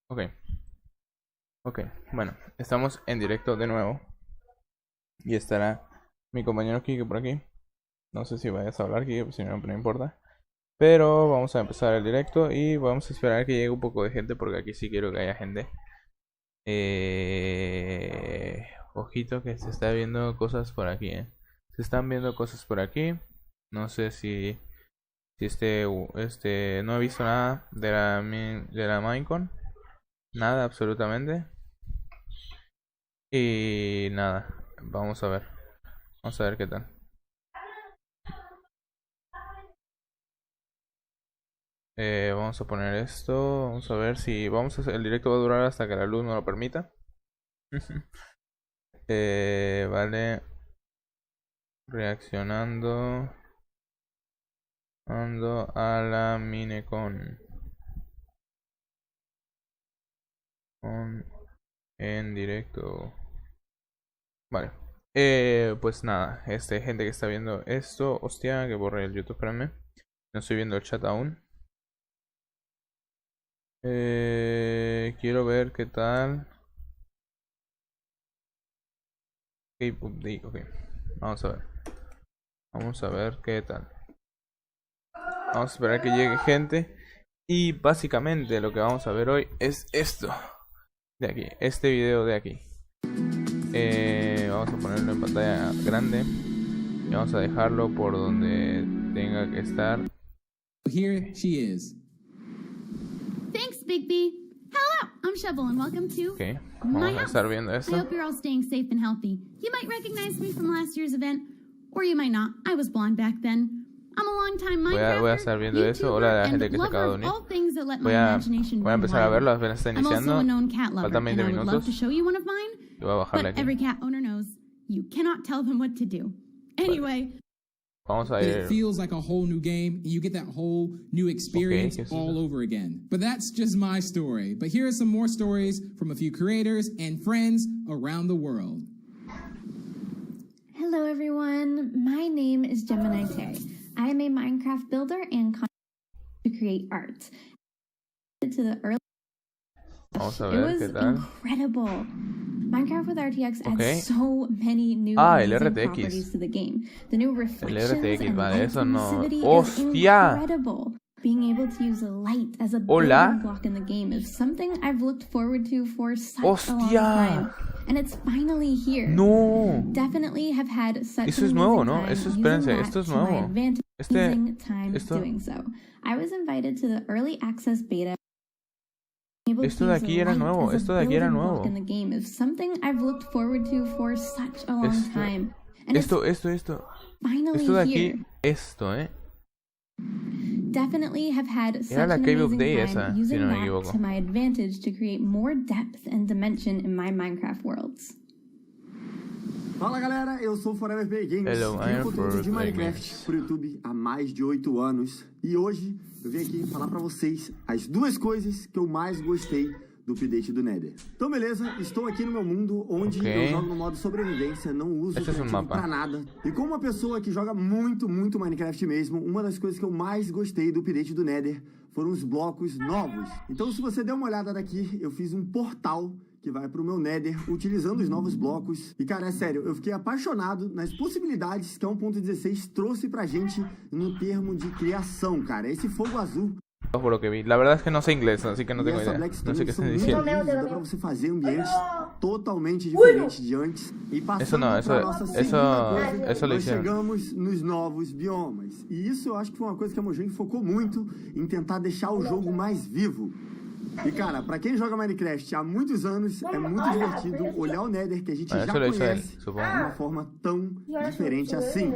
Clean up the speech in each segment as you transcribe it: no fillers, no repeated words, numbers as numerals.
Ok, ok, bueno, estamos en directo de nuevo. Y estará mi compañero Kike por aquí. No sé si vayas a hablar, Kike, pues si no, no importa. Pero vamos a empezar el directo y vamos a esperar que llegue un poco de gente porque aquí sí quiero que haya gente. Ojito que se está viendo cosas por aquí, Se están viendo cosas por aquí. No sé si no he visto nada de la Minecon. Nada, absolutamente. Y nada, vamos a ver. Vamos a ver qué tal. Vamos a poner esto. Vamos a ver si el directo va a durar hasta que la luz nos lo permita. Vale. Reaccionando. Ando a la Minecon. En directo. Vale. Pues nada. Gente que está viendo esto. Hostia, que borré el YouTube, espérenme. No estoy viendo el chat aún. Quiero ver qué tal. Ok. Vamos a ver. Vamos a ver qué tal. Vamos a esperar que llegue gente. Y básicamente lo que vamos a ver hoy es esto. De aquí. Este video de aquí. Vamos a ponerlo en pantalla grande. Y vamos a dejarlo por donde tenga que estar. Here she is. Thanks, Bigby. Hello, I'm Shovel and welcome to Ok, vamos a estar viendo I esto. hope you're all staying safe and healthy. You might recognize me from last year's event, or you might not. I was blonde back then. I'm a long-time Minecrafter, Voy a estar viendo eso. Hola a la gente que se acaba de unir. Voy a empezar a verlo, apenas está iniciando. Faltan 20 minutos. Y voy a bajarle aquí. Every cat owner knows you cannot tell them what to do. Anyway, vamos a ir. It feels like a whole new game, and you get that whole new experience all over again. But that's just my story. But here are some more stories from a few creators and friends around the world. Hello everyone, my name is Gemini Tay. I am a Minecraft builder and to create art. To the early Vamos a ver qué tal. Incredible. Minecraft with RTX adds so many new el properties to the game. The new reflections and light from the city is incredible. Being able to use light as a building block in the game is something I've looked forward to for such a long time. And it's finally here. No. Definitely have had such Eso es nuevo, ¿no? Eso, espérense, esto es nuevo. Doing so. I was invited to the early access beta. Esto de aquí era nuevo, esto de aquí era nuevo. Esto de aquí, Definitely have had such era la an Cave of amazing Day time esa, si using no me that equivoco. to my advantage to create more depth and dimension in my Minecraft worlds. Fala galera, eu sou Forever Play Games, crio conteúdo de Minecraft pro YouTube há mais de 8 anos e hoje eu vim aqui falar pra vocês as duas coisas que eu mais gostei do update do Nether. Então beleza, estou aqui no meu mundo onde eu jogo no modo sobrevivência, não uso o criativo pra nada. E como uma pessoa que joga muito Minecraft mesmo, uma das coisas que eu mais gostei do update do Nether foram os blocos novos. Então se você der uma olhada daqui, eu fiz um portal que vai pro meu Nether, utilizando os novos blocos. E cara, é sério, eu fiquei apaixonado nas possibilidades que a 1.16 trouxe pra gente no termo de criação, cara. Esse fogo azul. Por lo que vi. La verdad es que no sé inglés, así que no tengo idea. No sé qué están diciendo. Dá pra você fazer ambientes totalmente diferentes de antes. E passando pra nossa segunda coisa, nós chegamos nos novos biomas. E isso eu acho que foi uma coisa que a Mojang focou muito em tentar deixar o jogo mais vivo. E cara, pra quem joga Minecraft há muitos anos, é muito divertido olhar o Nether que a gente já conhece de uma forma tão diferente assim.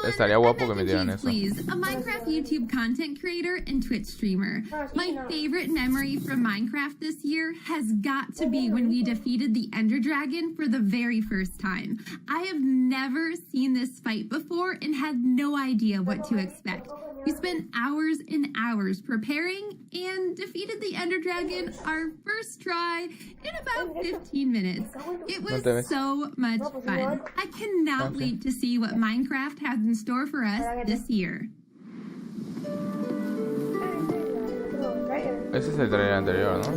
Estaría guapo que metieran eso. Please, a Minecraft YouTube content creator and Twitch streamer. My favorite memory from Minecraft this year has got to be when we defeated the Ender Dragon for the very first time. I have never seen this fight before and had no idea what to expect. We spent hours and hours preparing and defeated the Ender Dragon our first try in about 15 minutes. It was so much fun. I cannot wait to see what Minecraft has in store for us this year. Ese es el trailer anterior, ¿no?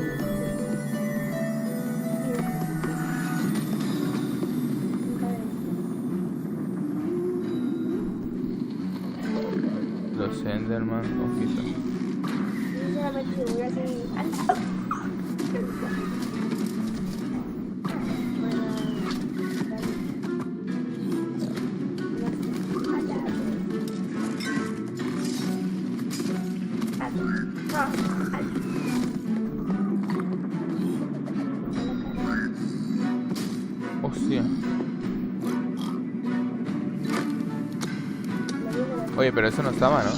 Los Enderman, ojito. Hostia. Oye, pero eso no estaba, ¿no?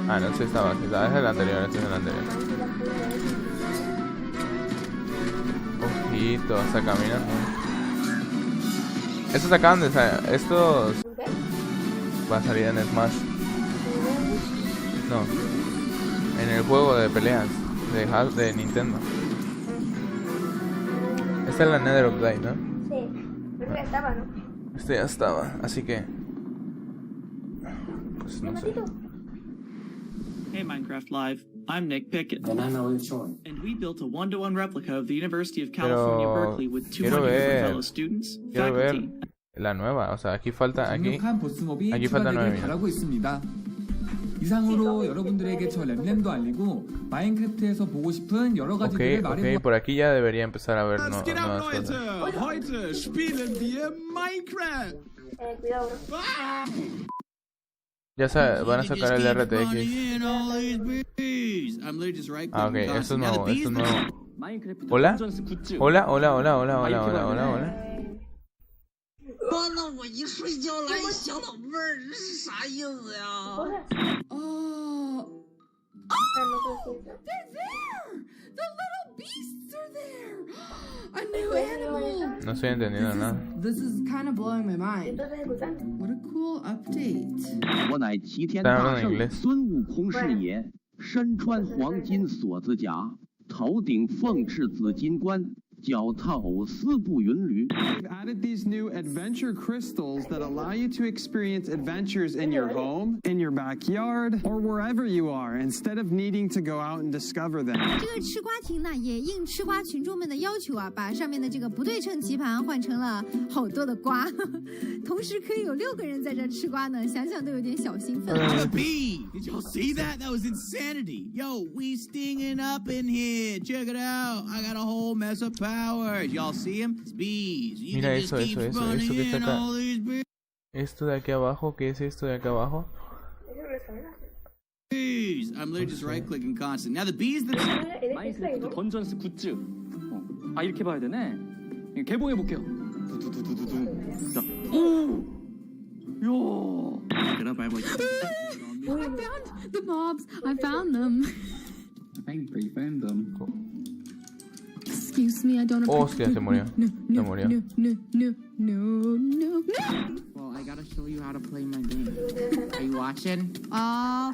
Ah, no, sí estaba, sí estaba. Es el anterior, este es el anterior. Ojito, hasta caminando. Estos acaban de salir. Estos va a salir en Smash. No, en el juego de peleas de Nintendo. Esta es la Nether Update, ¿no? Sí, pero ya estaba, ¿no? Este ya estaba, así que pues no sé. Hey Minecraft Live, I'm Nick Pickett. And I'm Elliot Shore. And we built a one-to-one replica of the University of California, Berkeley with 200 different fellow students, faculty. La nueva, o sea, aquí falta 9 minutos. 이상으로 여러분들에게 저 램램도 알리고 마인크래프트에서 보고 싶은 여러 가지들을 말해. Por aquí ya debería empezar a ver nuevas cosas. Heute spielen wir Minecraft. Ya van a sacar el RTX. Ah, ok, esto es nuevo, esto es nuevo. Hola, hola, hola, hola, hola, hola, hola, hola, hola. 完了，我一睡觉来想老妹儿，这是啥意思呀？Oh, they're there! The little beasts are there! A new animal! No estoy entendiendo nada. This is kind of blowing my mind. What a cool update. 我乃齐天大圣孙悟空是也，身穿黄金锁子甲，头顶凤翅紫金冠。 脚踏藕丝布云驴。 We've added these new adventure crystals that allow you to experience adventures in your home, in your backyard, or wherever you are, instead of needing to go out and discover them. 这个吃瓜亭呢，也应吃瓜群众们的要求啊，把上面的这个不对称棋盘换成了好多的瓜，同时可以有6个人在这吃瓜呢，想想都有点小兴奋。Bee, did y'all see that? That was insanity. Yo, we stinging up in here. Check it out. I got a whole mess of powers. Y'all see him? It's bees. Mira eso que está acá. Esto de aquí abajo, ¿qué es esto de acá abajo? Bees. I'm literally just right clicking constantly. Now the bees that 마인크래프트 던전스 굿즈. 아 이렇게 봐야 되네. 개봉해 볼게요. 자, 오, 야. I found the mobs. I found them. I found them. Excuse me, I don't. Hostia, se murió. Se murió. No. Well, I gotta show you how to play my game. Are you watching? Whoa,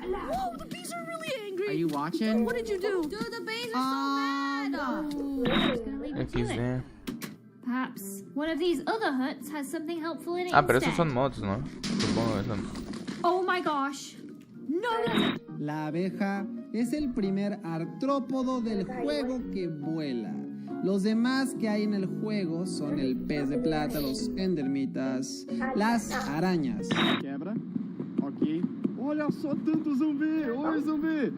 the bees are really angry. Are you watching? What did you do? Dude, the bees are so mad. XD. Perhaps one of these other huts has something helpful in it. Ah, pero esos son mods, ¿no? Supongo que son. Oh my gosh. No. La abeja es el primer artrópodo del juego que vuela. Los demás que hay en el juego son el pez de plata, los endermitas, las arañas. Quebra. Ok. Olha só tanto zumbi. Oi, zumbi.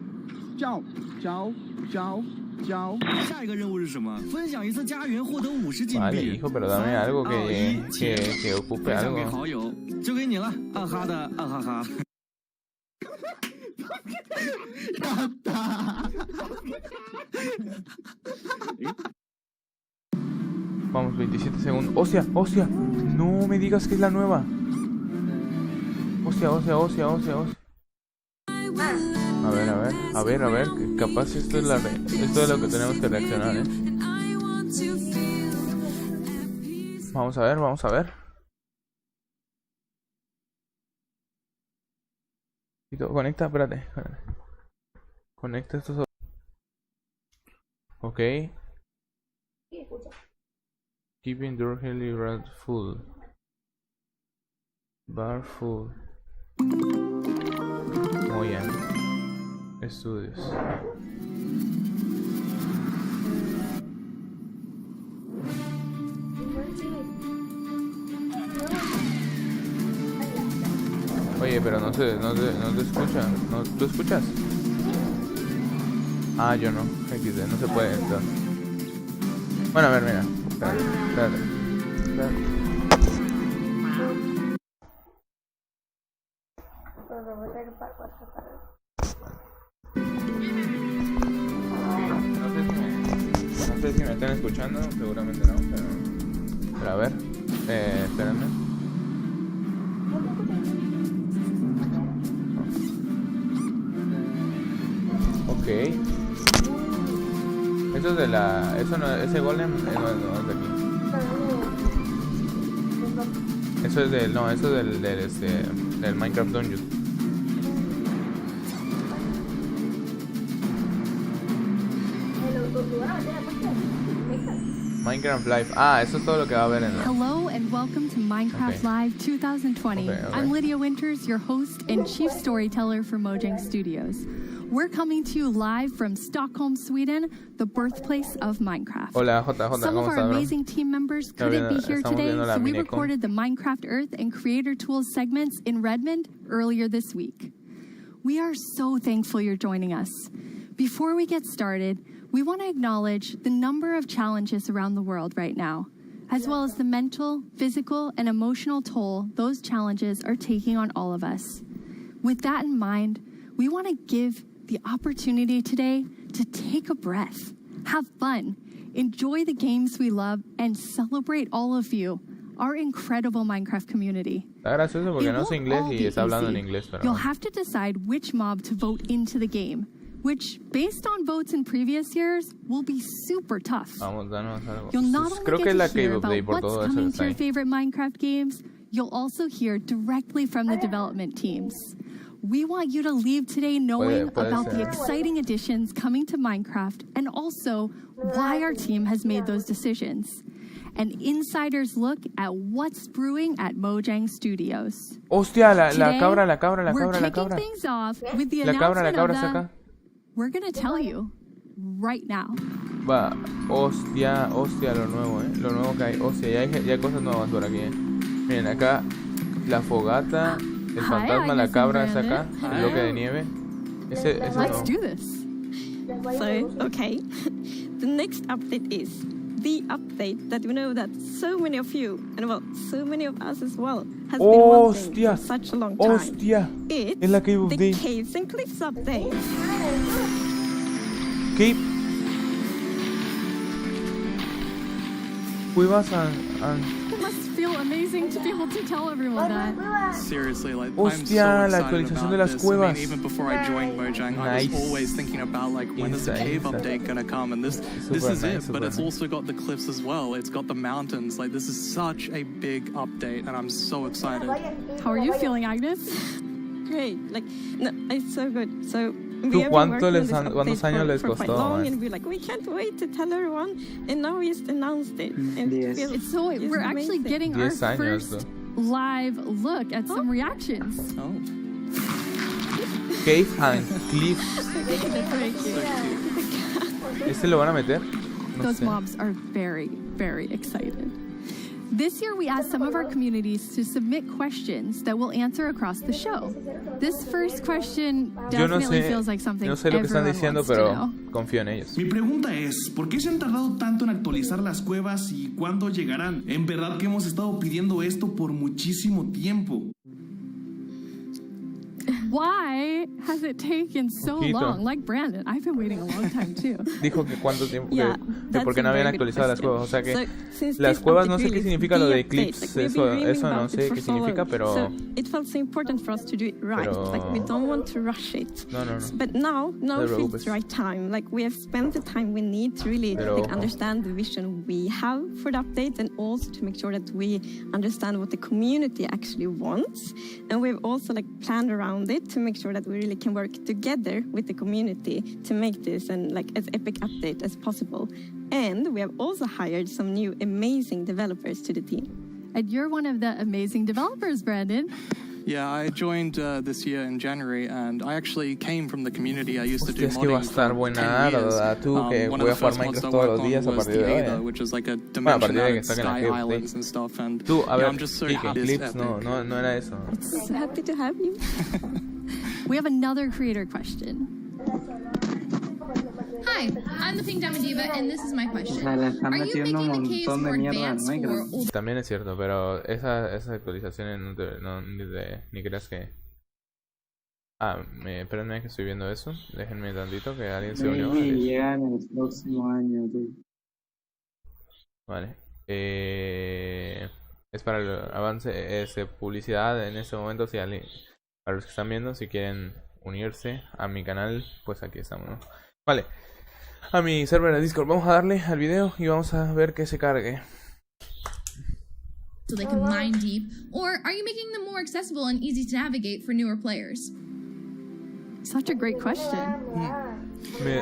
Tchau. Tchau. Tchau. Tchau. 下一个任务是什么？分享一次家园，获得50金币。 Vale, hijo, pero dame algo que ocupe algo. 给好友，就给你了。啊哈的，啊哈哈。 Vamos, 27 segundos. ¡Hostia! ¡Hostia! No me digas que es la nueva. ¡Hostia! A ver. Capaz esto es esto es lo que tenemos que reaccionar, ¿eh? Vamos a ver. Conecta, espérate. Conecta estos. Ok. Keeping your healthy rat full. Barfood. Muy bien. Estudios. Oye, pero no te escucha. ¿No, ¿tú escuchas? Ah, yo no. XD, no se puede entrar. Bueno, a ver, mira. Espérate. No sé si me están escuchando, seguramente no, pero a ver, espérenme. Ok. Eso es de la... Eso no, ese golem no es de aquí. Eso es del... No, eso es del Minecraft Dungeon. Minecraft Live. Ah, eso es todo lo que va a haber en la... Hello and welcome to Minecraft Live 2020. Okay. I'm Lydia Winters, your host and chief storyteller for Mojang Studios. We're coming to you live from Stockholm, Sweden, the birthplace of Minecraft. Hola, J, Some of ¿cómo our estás, bro? amazing team members couldn't be here today, so we recorded the Minecraft Earth and Creator Tools segments in Redmond earlier this week. We are so thankful you're joining us. Before we get started, we want to acknowledge the number of challenges around the world right now, as well as the mental, physical, and emotional toll those challenges are taking on all of us. With that in mind, we want to give the opportunity today to take a breath, have fun, enjoy the games we love, and celebrate all of you, our incredible Minecraft community. Está gracioso porque no sé inglés y está hablando en inglés, pero... You'll have to decide which mob to vote into the game, which, based on votes in previous years, will be super tough. Vamos, danos algo. You'll not only Creo que get es la to hear Cave about Update por what's todo eso coming está to your ahí. favorite Minecraft games, you'll also hear directly from the development teams. We want you to leave today knowing about the exciting additions coming to Minecraft and also why our team has made those decisions. An insider's look at what's brewing at Mojang Studios. Hostia, la cabra. We're kicking things off with the announcement of the... We're gonna tell you right now. Va, hostia, lo nuevo, lo nuevo que hay. Hostia, ya hay cosas nuevas por aquí, Miren, acá, la fogata, el fantasma, la cabra está acá, el bloque de nieve. Ese Let's do this. So, okay. The next update is the update that we know that so many of you, and well, so many of us as well, has been wanting for such a long time. Hostia, it's es la Cave the Update. Caves and Cliffs update. ¿Qué? Cuevas It must feel amazing to be able to tell everyone that. Seriously, like, Hostia, I'm so la excited actualización about de las this. cuevas. I mean, even before I joined Mojang, I was always thinking about, like, when is the cave update gonna come? And this is it, but it's also got the cliffs as well. It's got the mountains. Like, this is such a big update, and I'm so excited. How are you feeling, Agnes? Great, like, no, it's so good. So ¿Tú cuántos años les costó? Long, and we're like, we can't wait to tell everyone, and now we just announced it. And It's so we're actually getting our first live look at some reactions. Oh. Cave and Cliffs. ¿Este lo van a meter? No Those sé. mobs are very, very excited. This year, we asked some of our communities to submit questions that we'll answer across the show. This first question definitely feels like something no sé lo que están diciendo, everyone wants to pero know. confío en ellos. Mi pregunta es, ¿por qué se han tardado tanto en actualizar las cuevas y cuándo llegarán? En verdad que hemos estado pidiendo esto por muchísimo tiempo. Why has it taken so long? Like Brandon, I've been waiting a long time too. Dijo que cuánto tiempo, Yeah, que porque no habían actualizado las cuevas. O sea que las cuevas no sé qué significa lo de Eclipse. Eso no sé qué significa, pero... So it felt so important for us to do it right. Like, we don't want to rush it. No. But now feels the right time. Like, we have spent the time we need to really understand the vision we have for the update, and also to make sure that we understand what the community actually wants. And we've also planned around it to make sure that we really can work together with the community to make this as epic update as possible. And we have also hired some new amazing developers to the team. And you're one of the amazing developers, Brandon. Yeah, I joined this year in January, and I actually came from the community. I used to do Es que va a modding estar for buena 10 years. tú que One of the juegas jugar first mods I Minecraft todos worked los días a on was partir the de hoy. Aether, which is like a Bueno, a dimension partir de out que of saquen la sky cave islands update. and stuff. And Tú, a yeah, ver, I'm just so Kike, happy. clips, no era eso. So happy to have you. We have another creator question. Hi, I'm the Pink Diamond Diva, and this is my question. Le están Are you metiendo un making the caves montón de more mierda en advanced Minecraft. or También es cierto, pero esas actualizaciones ni creas que... espérenme que estoy viendo eso. Déjenme tantito que alguien se unió. Llegan el próximo año, tú. Vale. Es para el avance, es publicidad en este momento. Si alguien, para los que están viendo, si quieren unirse a mi canal, pues aquí estamos, ¿no? Vale. A mi server de Discord. Vamos a darle al video y vamos a ver que se cargue. so they can mine deep? Or are you making them more accessible and easy to navigate for newer players? Such a great question.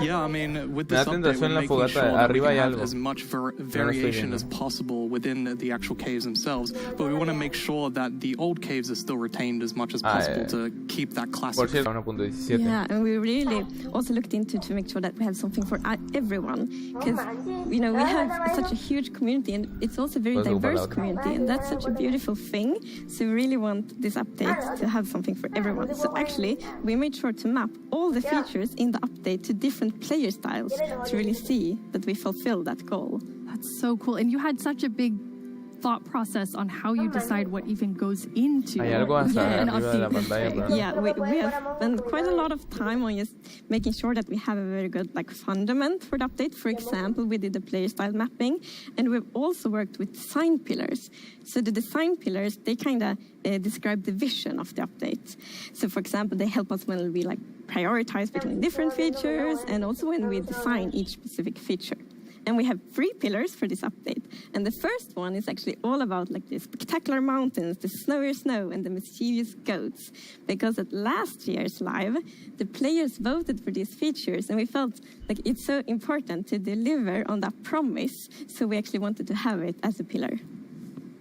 Yeah, I mean, with this update, we're making sure that we can have as much variation as possible within the actual caves themselves, but we want to make sure that the old caves are still retained as much as possible to keep that classic. Yeah, and we really also looked into to make sure that we have something for everyone, because you know we have such a huge community, and it's also a very diverse community, and that's such a beautiful thing. So we really want this update to have something for everyone. So actually, we made sure to map all the features in the update to different player styles to really see that we fulfill that goal. That's so cool. And you had such a big thought process on how you decide what even goes into Yeah, we have spent quite a lot of time on just making sure that we have a very good fundament for the update. For example, we did the player style mapping, and we've also worked with design pillars. So the design pillars, they kind of describe the vision of the update. So for example, they help us when we prioritize between different features, and also when we design each specific feature. And we have 3 pillars for this update. And the first one is actually all about the spectacular mountains, the snowy snow, and the mischievous goats. Because at last year's live, the players voted for these features, and we felt like it's so important to deliver on that promise. So we actually wanted to have it as a pillar.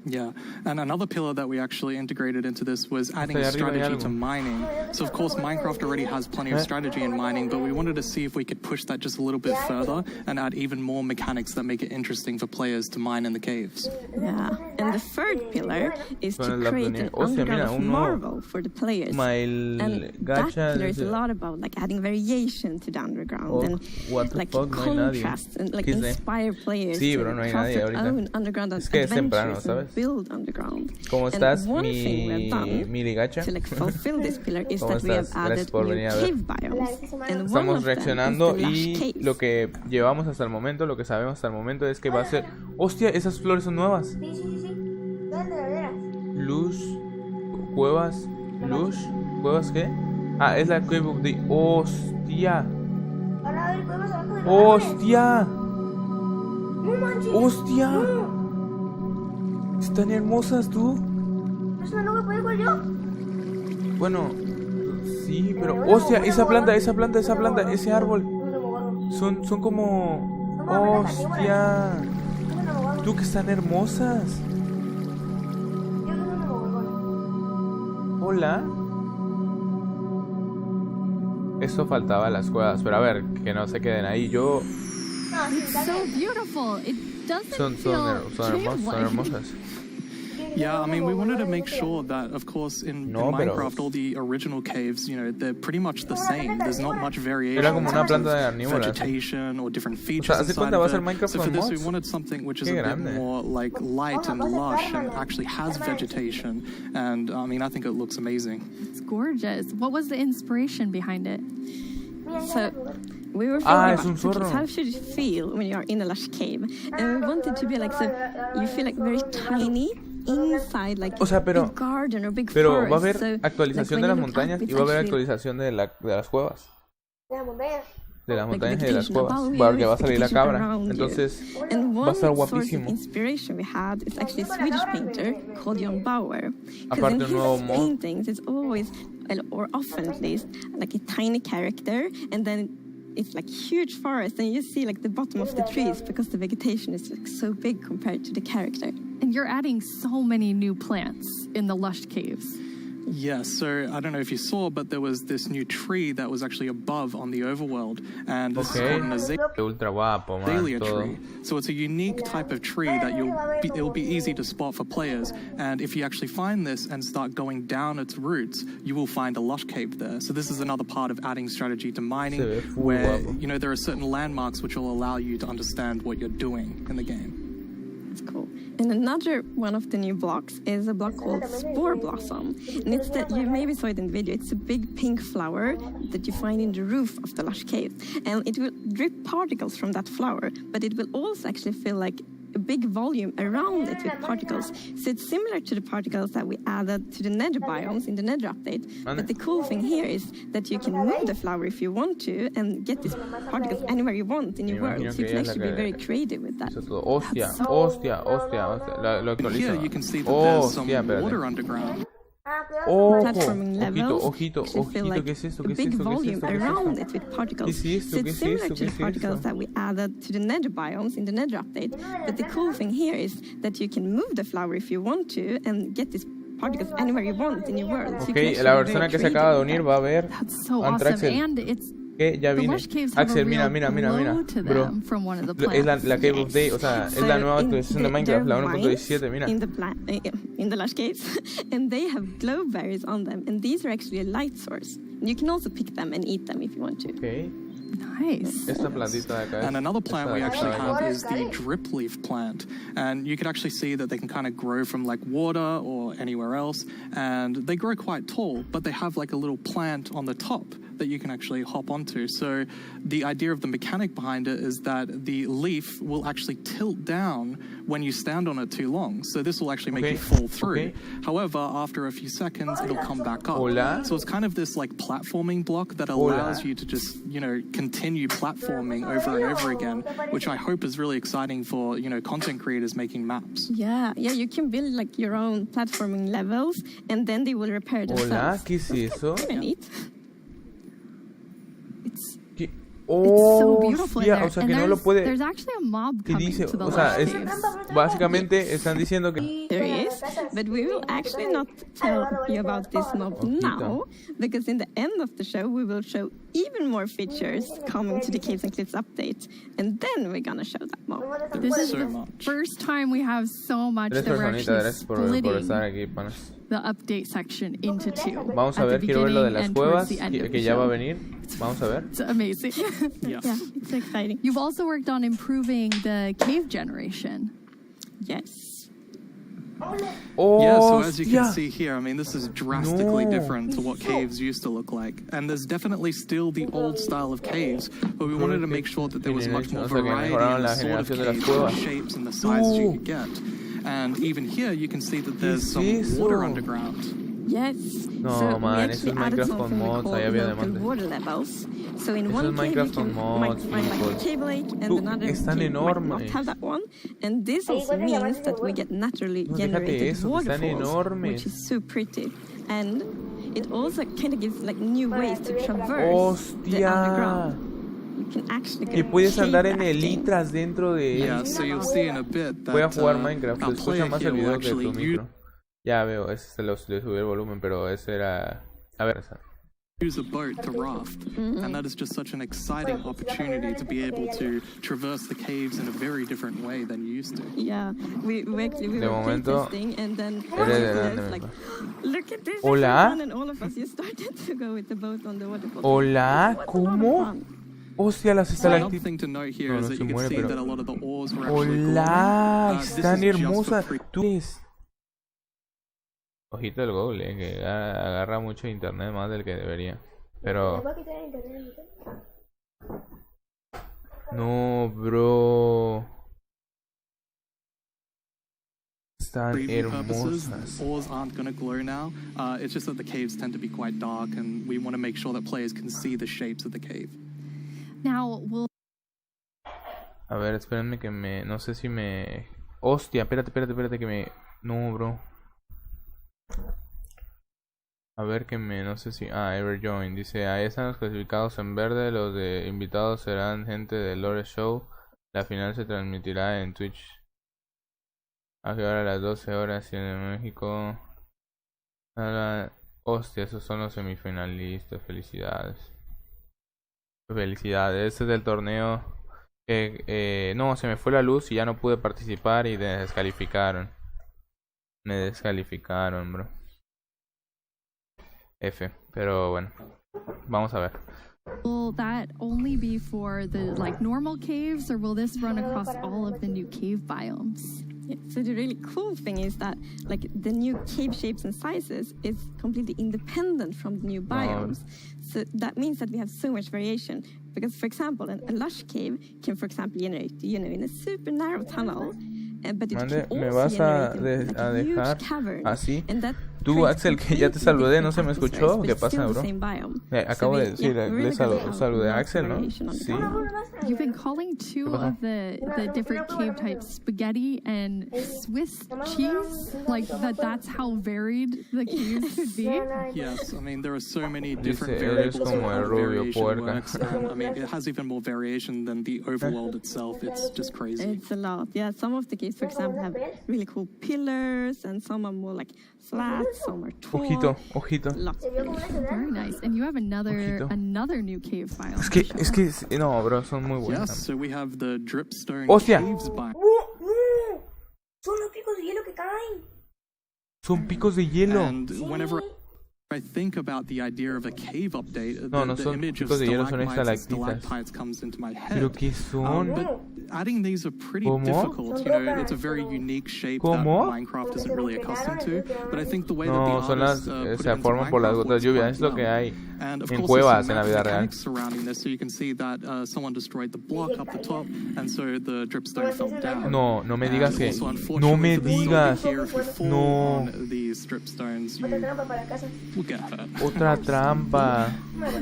Yeah, and another pillar that we actually integrated into this was adding strategy to mining. So of course Minecraft already has plenty of strategy in mining, but we wanted to see if we could push that just a little bit further and add even more mechanics that make it interesting for players to mine in the caves. Yeah, and the third pillar is to create an underground of marvel for the players. And that pillar is a lot about adding variation to the underground and contrast and inspire players to craft their own underground adventures. Build underground. ¿Cómo estás, and one thing we've done Miligacha? to fulfill this pillar is that we have added new cave biomes. And Estamos reaccionando y lo que llevamos hasta el momento, lo que sabemos hasta el momento es que va a ser... ¡Hostia! Esas flores son nuevas. Luz, cuevas, luz, cuevas ¿qué? Ah, es la Cave of the... ¡Hostia! ¡Hostia! ¡Hostia! Están hermosas, tú. ¿Eso no me puede jugar yo? Bueno, sí, pero... ¡Hostia! Esa planta, ese árbol. Son como... ¡Hostia! Tú, que están hermosas. Hola. Eso faltaba en las cuevas, pero a ver, que no se queden ahí. Yo... It's so beautiful. It doesn't son hermosas. Yeah, I mean, we wanted to make sure that, of course, in Minecraft, all the original caves, you know, they're pretty much the same. There's not much variation in terms of vegetation or different features inside of it. So for this, we wanted something which is a bit more light and lush and actually has vegetation. And I mean, I think it looks amazing. It's gorgeous. What was the inspiration behind it? So we were thinking about how should you feel when you're in a lush cave, and we wanted to be so you feel very tiny inside o sea, pero, big garden or big pero forest. Va a haber actualización de las montañas y va a haber actualización de las cuevas. De las montañas y de las cuevas, porque va a salir la cabra. Entonces va a estar guapísimo. Inspiration we had is actually a Swedish painter called Jon Bauer. Aparte un nuevo mod. Paintings, it's always, or often at least, a tiny character, and then it's like huge forest, and you see like the bottom of the trees because the vegetation is like so big compared to the character. And you're adding so many new plants in the lush caves. Yes, so I don't know if you saw, but there was this new tree that was actually above on the overworld, and this is called an azalea tree. So it's a unique type of tree that it'll be easy to spot for players, and if you actually find this and start going down its roots, you will find a lush cave there. So this is another part of adding strategy to mining, where there are certain landmarks which will allow you to understand what you're doing in the game. That's cool. And another one of the new blocks is a block called Spore Blossom. And it's that, you maybe saw it in the video, it's a big pink flower that you find in the roof of the lush cave. And it will drip particles from that flower, but it will also actually feel like a big volume around it with particles. So it's similar to the particles that we added to the nether biomes in the nether update. But the cool thing here is that you can move the flower if you want to and get these particles anywhere you want in your world. So you can actually be very creative with that. Here you can see that there's some water underground. Ojito, ¿qué es esto? A big volume around it with particles. So it's similar to the particles that we added to the nether biomes in the nether update. But the cool thing here is that you can move the flower if you want to and get these particles anywhere you want in your world. Okay, la persona que se acaba de unir va a ver ya vine. Axel, mira, bro, es la Cave of Day, o sea, es la nueva actualización de Minecraft, la 1.17, mira. In the lush caves, and they have glow berries on them, and these are actually a light source. You can also pick them and eat them if you want to. Okay. Nice. Esta plantita de acá and another plant we actually have is the drip leaf plant, and you can actually see that they can kind of grow from like water or anywhere else, and they grow quite tall, but they have like a little plant on the top that you can actually hop onto. So the idea of the mechanic behind it is that the leaf will actually tilt down when you stand on it too long. So this will actually make you fall through. However, after a few seconds, it'll come back up. So it's kind of this like platforming block that allows you to just, continue platforming over and over again, which I hope is really exciting for, content creators making maps. Yeah, you can build like your own platforming levels, and then they will repair themselves. ¿Qué es eso? It's so beautiful in there. O sea, que no lo puede. There's actually a mob coming dice, to the o sea, básicamente están diciendo que there is, but we will actually not tell you about this mob now, because in the end of the show we will show even more features coming to the Caves and Cliffs update, and then we're gonna show that mob. This is the first time we have so much that we're actually splitting the update section into two. Vamos a ver, quiero ver lo de las cuevas que ya va a venir. Vamos a ver. It's amazing. Yeah, it's exciting. You've also worked on improving the cave generation. Yes. Yeah, so as you can see here, I mean, this is drastically different to what caves used to look like. And there's definitely still the old style of caves, but we wanted to make sure that there was much more variety in the sort of caves, the shapes and the sizes you could get. And even here, you can see that there's some water underground. Yes. No, so man, eso es Minecraft con mods, ahí había demanda. Water levels. So in eso one es Minecraft con mods, find like a cave lake, and another cave might not have that one. And this also means that we get naturally generated waterfalls, which is so pretty. And it also kind of gives like new ways to traverse the underground. Que puedes andar en elitras dentro de él. Yeah, so you'll see in a bit that, voy a jugar Minecraft, se escucha más el video que tu micro. Ya veo, ese se lo subí el volumen, pero ese era... A ver, esa. Use a boat to raft, and that is just such an exciting opportunity to be able to traverse the caves in a very different way than you used to. Yeah, we were playtesting, and then like, look at this, Hola. And all of us just started to go with the boat on the waterfall. Hola, ¿cómo? Hostia, las Another thing to note here is that you can see that a lot of the ores were actually Hola, están hermosas. Tú es... Ojito el Google, que agarra mucho internet más del que debería. Pero... No, bro. Están hermosas. Ores aren't going to glow now. It's just that the caves tend to be quite dark, and we want to make sure that players can see the shapes of the cave. Now, we'll... A ver, espérenme que me... No sé si me... Hostia, espérate que me... No, bro. A ver que no sé si... Ever Join. Dice, ahí están los clasificados en verde. Los de invitados serán gente de Lore Show. La final se transmitirá en Twitch. A qué hora, a las 12 horas en México. Hostia, esos son los semifinalistas. Felicidades. Felicidades. Este es del torneo. No, se me fue la luz y ya no pude participar y me descalificaron. Me descalificaron, bro. F, pero bueno, vamos a ver. Will that only be for the like normal caves, or will this run across all of the new cave biomes? Yeah, so the really cool thing is that like the new cave shapes and sizes is completely independent from the new biomes. So that means that we have so much variation. Because for example, a lush cave can, for example, generate, you know, in a super narrow tunnel. But it can ¿Me also vas a generate in, like, a huge dejar cavern, así? and that Tú, Axel, que ya te saludé, ¿no se me escuchó? ¿Qué pasa, still the bro? same biome. Acabo So de we- decir, yeah, le really good saludé a how Axel, ¿no? variation on the Sí. biome. You've been calling two of the different cave types spaghetti and Swiss cheese? Like that's how varied the caves could be? Yes, I mean, there are so many different Dice, eres variables como of el how rubio variation puerca. works. And, I mean, it has even more variation than the overworld itself. It's just crazy. It's a lot. Yeah, some of the caves, for example, have really cool pillars, and some are more like flat, some are tall. Ojito. Lots of variation. Very nice. And you have another new cave biome. Es que, no, bro, son muy buenas. Yes, so we have the dripstone ¡Hostia! caves biome. ¡No! Son los picos de hielo que caen. Son picos de hielo. And whenever I think about the idea of a cave update, No, no the son image of picos de hielo, son stalagmites and estalactitas. stalactites comes into my head. ¿Pero qué son? But adding these are pretty ¿Cómo? difficult. You know, it's a very unique shape ¿Cómo? that Minecraft isn't really accustomed to. But I think the way that No, the son las, artists put it se into forman por las Minecraft gotas de works lluvia. quite Es lo que well. hay And of en course, cuevas there's en la some vida real. mechanics surrounding this, so you can see that someone destroyed the block up the top, and so the dripstone fell down. No, no me digas And que... also, No unfortunately, me for the silver digas. here, if you fall No. on these dripstones, Otra you trampa para casa. will get hurt. Otra trampa.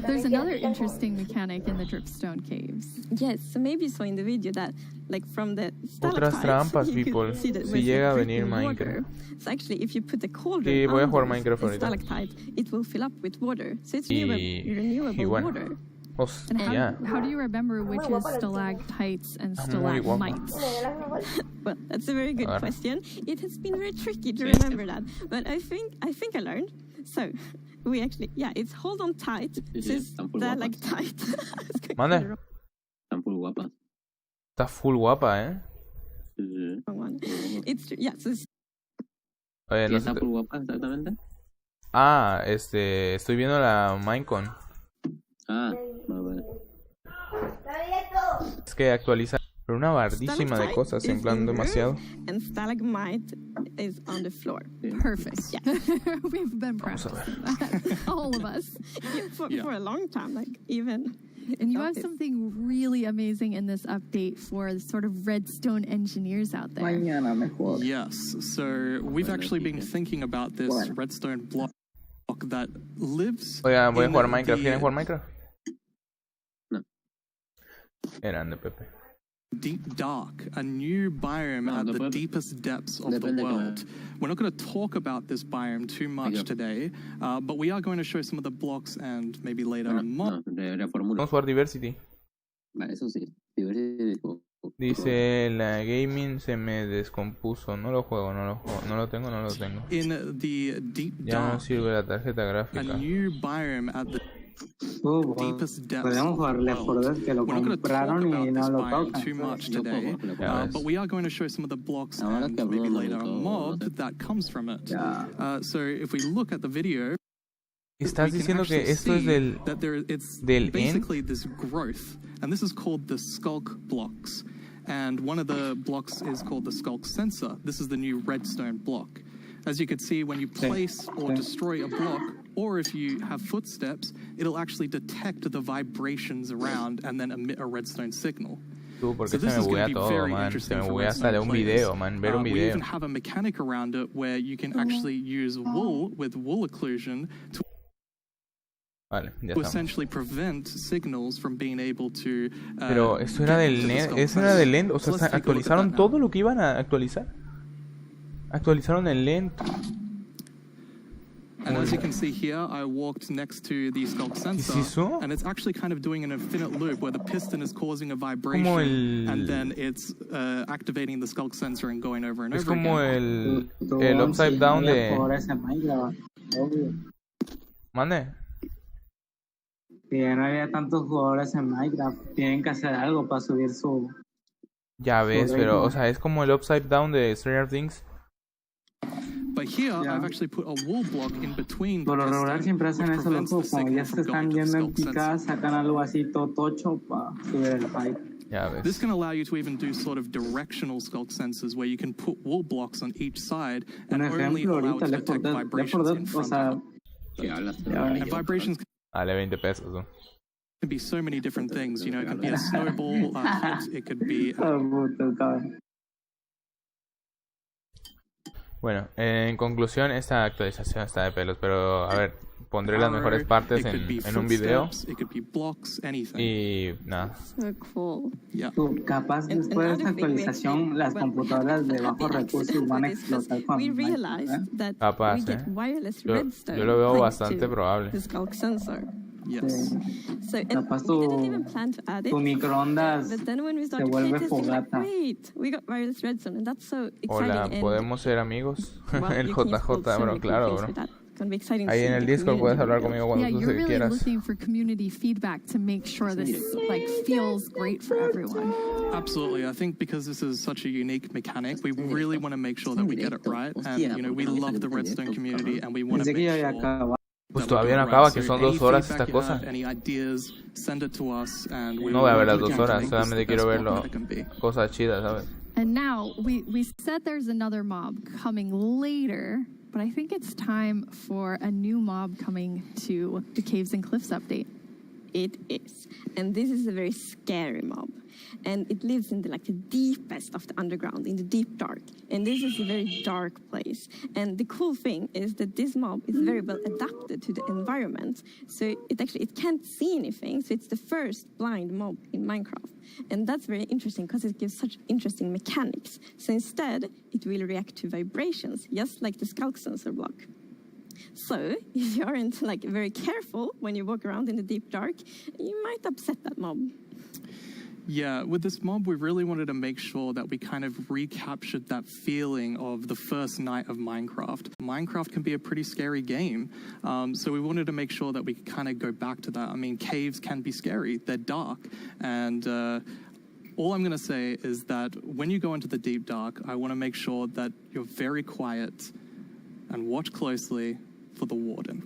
There's another interesting mechanic in the dripstone caves. Yes, so maybe you saw in the video that, like from the Otras stalactites, trampas, you people. could see that Si when llega a you venir drip in Minecraft. water, so actually, if you put the cauldron Sí, voy a jugar under Minecraft the ahorita. stalactite, it will fill up with water. So it's Y renewable bueno. water. And Hostia. how do you remember which is stalactites and Muy guapo. stalagmites? Well, that's a very good A ver. question. It has been very tricky to remember that, but I think I learned. So we actually, yeah, it's hold on tight. So it's stalactite. Mande. Están full guapas. Está full guapa, ¿eh? It's yeah. So it's Oye, no sé. ¿Está full guapa exactamente? Estoy viendo la Minecon. Ah, vale. Es que actualiza. Pero una bardísima de cosas, en plan demasiado. and stalagmite is on the floor. Perfect. Yeah. We've been practicing that, all of us. For a long time, like even. And you have something really amazing in this update for the sort of redstone engineers out there. Yes, so we've actually been thinking about this redstone block that lives. Oigan, voy a in jugar Minecraft. the ¿Quieren jugar Minecraft? No. Grande, Pepe. Deep Dark, a new biome at the deepest depths of the world. We're not going to talk about this biome too much today, but we are going to show some of the blocks and maybe later more. Vamos a jugar Diversity. Vale, eso sí. Diversity. Dice, la gaming se me descompuso. No lo juego, no lo tengo. In the Deep Ya no Dark, sirve la tarjeta a gráfica. new biome at the deepest depths Podemos of the jugarle por world. dos que lo We're not going to talk compraron y about no this lo biome tocan. too much Yo today, puedo, Ya ves. but we are going to show some of the blocks Ahora and que maybe hablamos later de a todo, mob ¿no? that comes from it. Ya. So if we look at the video, Estás we can diciendo que actually esto es see that it's del basically this growth, and this is called the skulk blocks. And one of the blocks is called the skulk sensor. This is the new redstone block. As you can see, when you place or destroy a block, or if you have footsteps, it'll actually detect the vibrations around and then emit a redstone signal. Tú, porque So se this me is going buguea to be todo, very man. Se interesting me for buguea hasta de un redstone video, players. man. Ver un We video. even have a mechanic around it where you can actually use wool with wool occlusion to Vale, ya to estamos. essentially prevent signals from being able to. Pero esto era get del into the NET, skull eso era sensor. del lent, o sea, So let's take a look at actualizaron that now. todo lo que iban a actualizar. Actualizaron el lent. And as you can see here, I walked next to the sculk sensor, and it's actually kind of doing an infinite loop where the piston is causing a vibration, and then it's activating the sculk sensor and going over and over again. Es como el upside down de... Mande. Si ya no había tantos jugadores en Minecraft, tienen que hacer algo para subir su... Ya ves, pero, o sea, es como el upside down de Stranger Things. But here, I've actually put a wall block in between. Por lo regular siempre hacen eso, loco. Cuando ya se están yendo en picada, sacan algo así todo tocho para subir el hype. Yeah, this can allow you to even do sort of directional sculk sensors where you can put wall blocks on each side and only allow it to detect vibrations in front of it. And vibrations Dale 20 pesos. ¿No? Can be so many different things. You know, it could be a snowball, a hut, it could be... Bueno, en conclusión, esta actualización está de pelos, pero a ver, pondré las mejores partes en un video y nada. Capaz después de esta actualización las computadoras de bajos recursos van a explotar con capaz, yo lo veo bastante probable. Yes. So, capaz tu microondas se vuelve fogata. Hola, ¿podemos ser amigos? El JJ, bro, claro, bro. Ahí en el Discord puedes hablar conmigo cuando tú really quieras. Looking for community feedback to make sure this like feels great for everyone. Absolutely. I think because this is such a unique mechanic, we really want to make sure that we get it right. And you know, we love the Redstone community, and we want to make sure. Pues todavía no acaba, que son 2 horas esta cosa. No voy a ver las 2 horas, solamente quiero verlo, cosas chidas, ¿sabes? And now we said there's another mob coming later, but I think it's time for a new mob coming to the Caves and Cliffs update. It is, and this is a very scary mob, and it lives in the deepest of the underground, in the deep dark, and this is a very dark place. And the cool thing is that this mob is very well adapted to the environment, so it can't see anything. So it's the first blind mob in Minecraft, and that's very interesting because it gives such interesting mechanics. So instead, it will react to vibrations, just like the sculk sensor block. So, if you aren't very careful when you walk around in the deep dark, you might upset that mob. Yeah, with this mob, we really wanted to make sure that we kind of recaptured that feeling of the first night of Minecraft. Minecraft can be a pretty scary game, so we wanted to make sure that we could kind of go back to that. I mean, caves can be scary, they're dark, and all I'm going to say is that when you go into the deep dark, I want to make sure that you're very quiet and watch closely for the warden.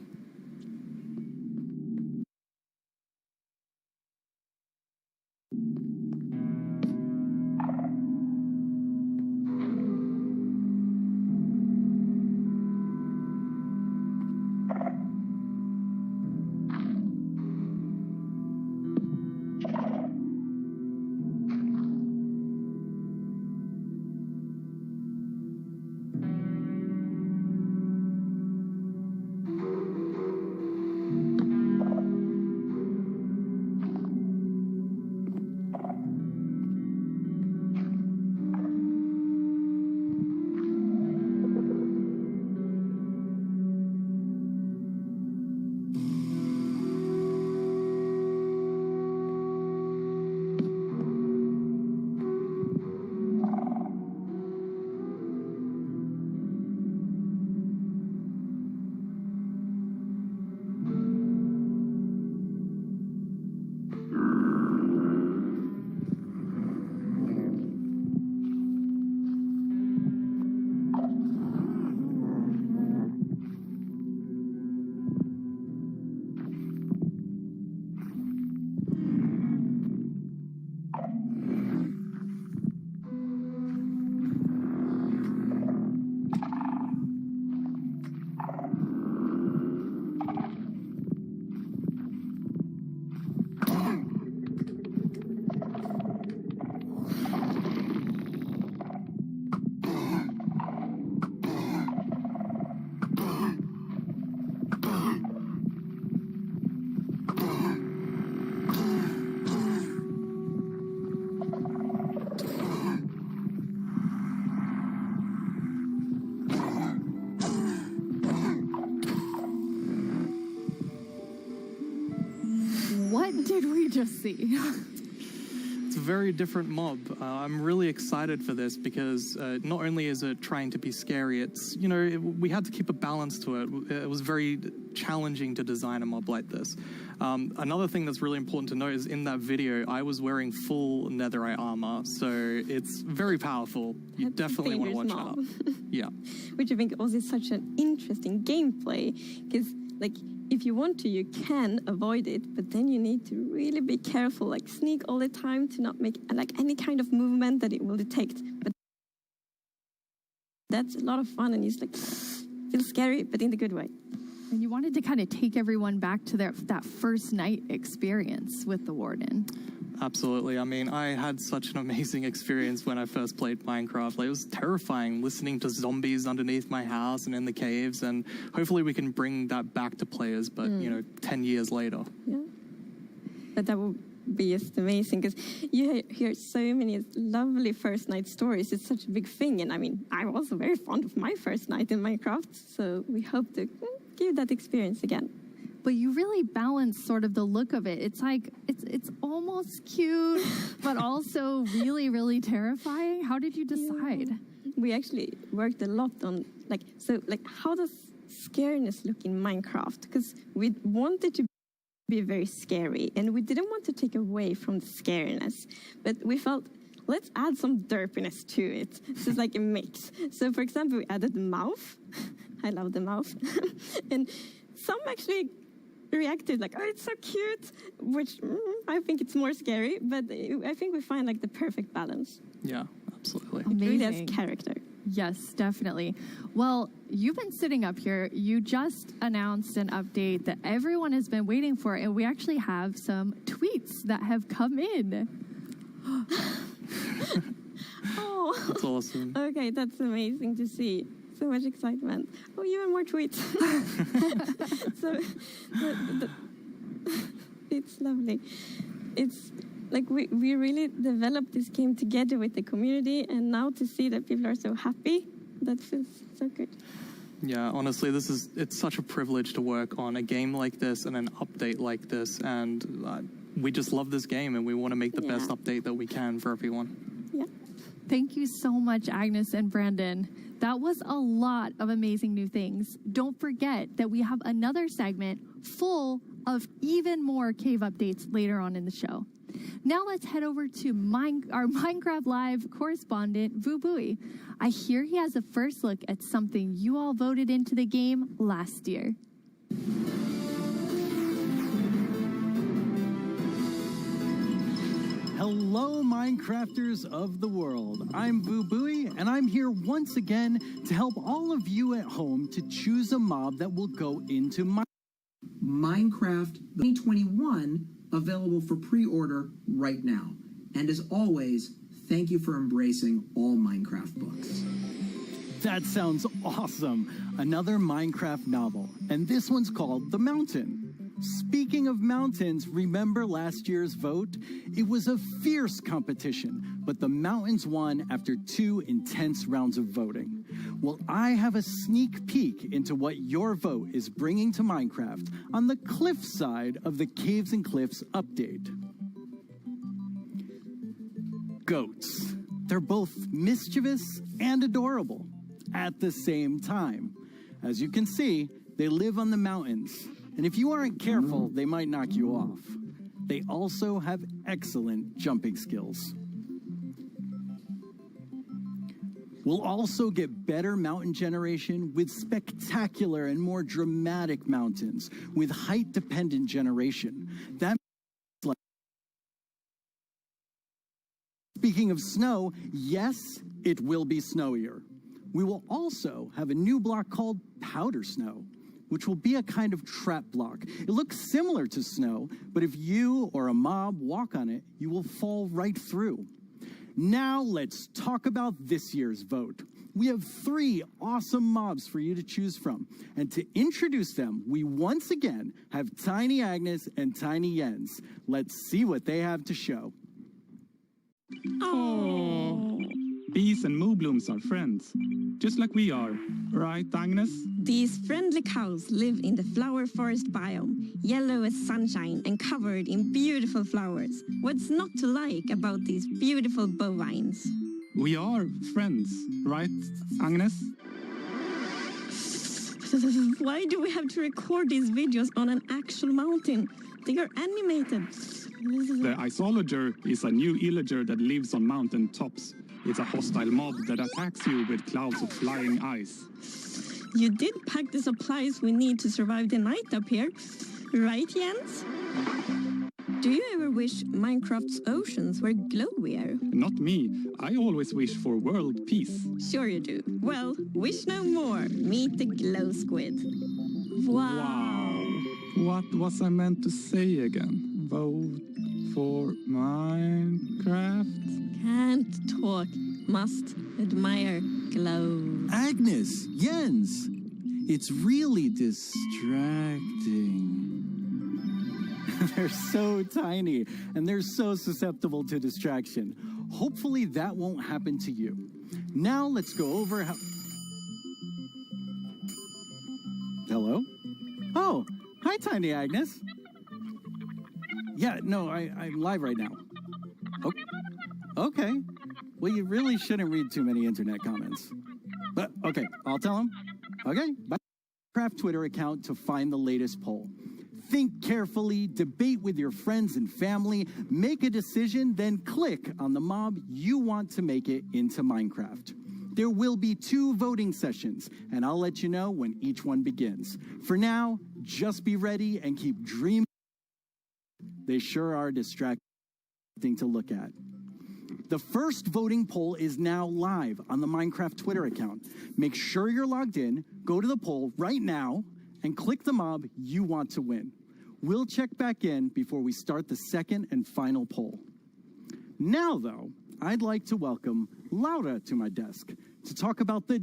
did we just see? It's a very different mob. I'm really excited for this because not only is it trying to be scary, it's, you know, we had to keep a balance to it. It was very challenging to design a mob like this. Another thing that's really important to note is in that video, I was wearing full netherite armor, so it's very powerful. You definitely want to watch out. Yeah. Which I think also is such an interesting gameplay, because, like, if you want to, you can avoid it, but then you need to really be careful, like sneak all the time to not make like any kind of movement that it will detect. But that's a lot of fun, and it's like feels scary, but in the good way. And you wanted to kind of take everyone back to that first night experience with the Warden. Absolutely. I mean, I had such an amazing experience when I first played Minecraft. Like, it was terrifying listening to zombies underneath my house and in the caves, and hopefully we can bring that back to players, but, you know, 10 years later. Yeah. But that would be just amazing, because you hear so many lovely first night stories. It's such a big thing, and I mean, I'm also very fond of my first night in Minecraft, so we hope to give that experience again. But you really balance sort of the look of it. It's like, it's almost cute, but also really, really terrifying. How did you decide? Yeah. We actually worked a lot on, how does scariness look in Minecraft? Because we wanted to be very scary, and we didn't want to take away from the scariness. But we felt, let's add some derpiness to it. So it's like a mix. So, for example, we added the mouth. I love the mouth. And some actually reacted like, oh, it's so cute, which I think it's more scary, but I think we find like the perfect balance. Yeah, absolutely. It really has character. Yes, definitely. Well, you've been sitting up here. You just announced an update that everyone has been waiting for, and we actually have some tweets that have come in. Oh, that's awesome. Okay, that's amazing to see. So much excitement. Oh, even more tweets. So it's lovely. It's like we really developed this game together with the community, and now to see that people are so happy, that feels so good. Yeah, honestly, it's such a privilege to work on a game like this and an update like this, and we just love this game, and we want to make the best update that we can for everyone. Yeah. Thank you so much, Agnes and Brandon. That was a lot of amazing new things. Don't forget that we have another segment full of even more cave updates later on in the show. Now let's head over to our Minecraft Live correspondent, Vu Bui. I hear he has a first look at something you all voted into the game last year. Hello, Minecrafters of the world. I'm Vu Bui, and I'm here once again to help all of you at home to choose a mob that will go into Minecraft 2021, available for pre-order right now. And as always, thank you for embracing all Minecraft books. That sounds awesome. Another Minecraft novel, and this one's called The Mountain. Speaking of mountains, remember last year's vote? It was a fierce competition, but the mountains won after 2 intense rounds of voting. Well, I have a sneak peek into what your vote is bringing to Minecraft on the cliff side of the Caves and Cliffs update. Goats. They're both mischievous and adorable at the same time. As you can see, they live on the mountains. And if you aren't careful, they might knock you off. They also have excellent jumping skills. We'll also get better mountain generation with spectacular and more dramatic mountains with height-dependent generation. Speaking of snow, yes, it will be snowier. We will also have a new block called Powder Snow, which will be a kind of trap block. It looks similar to snow, but if you or a mob walk on it, you will fall right through. Now let's talk about this year's vote. We have 3 awesome mobs for you to choose from. And to introduce them, we once again have Tiny Agnes and Tiny Jens. Let's see what they have to show. Oh. Bees and moblooms are friends, just like we are. Right, Agnes? These friendly cows live in the flower forest biome, yellow as sunshine and covered in beautiful flowers. What's not to like about these beautiful bovines? We are friends, right, Agnes? Why do we have to record these videos on an actual mountain? They are animated. The isolager is a new illager that lives on mountain tops. It's a hostile mob that attacks you with clouds of flying ice. You did pack the supplies we need to survive the night up here, right, Jens? Do you ever wish Minecraft's oceans were glowier? Not me. I always wish for world peace. Sure you do. Well, wish no more. Meet the glow squid. Wow. What was I meant to say again? Vote for Minecraft? Can't talk. Must admire glow. Agnes! Jens! It's really distracting. They're so tiny, and they're so susceptible to distraction. Hopefully that won't happen to you. Now let's go over how... Hello? Oh, hi, Tiny Agnes. Yeah, no, I'm live right now. Oh, okay. Well, you really shouldn't read too many internet comments. But, okay, I'll tell them. Okay, bye. Minecraft Twitter account to find the latest poll. Think carefully, debate with your friends and family, make a decision, then click on the mob you want to make it into Minecraft. There will be 2 voting sessions, and I'll let you know when each one begins. For now, just be ready and keep dreaming. They sure are distracting to look at. The first voting poll is now live on the Minecraft Twitter account. Make sure you're logged in, go to the poll right now, and click the mob you want to win. We'll check back in before we start the second and final poll. Now, though, I'd like to welcome Laura to my desk to talk about the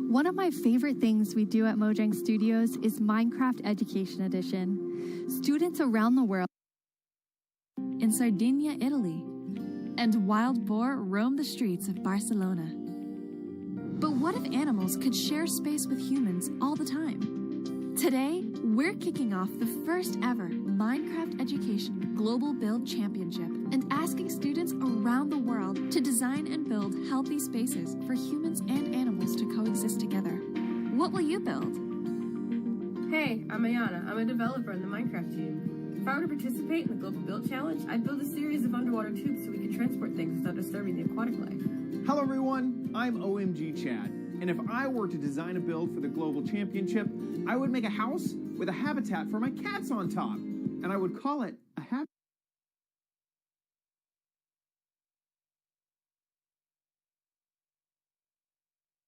One of my favorite things we do at Mojang Studios is Minecraft Education Edition. Students around the world in Sardinia, Italy, and wild boar roam the streets of Barcelona. But what if animals could share space with humans all the time? Today, we're kicking off the first ever Minecraft Education Global Build Championship and asking students around the world to design and build healthy spaces for humans and animals to coexist together. What will you build? Hey, I'm Ayana. I'm a developer in the Minecraft team. If I were to participate in the Global Build Challenge, I'd build a series of underwater tubes so we could transport things without disturbing the aquatic life. Hello everyone, I'm OMG Chad, and if I were to design a build for the Global Championship, I would make a house with a habitat for my cats on top, and I would call it a habitat.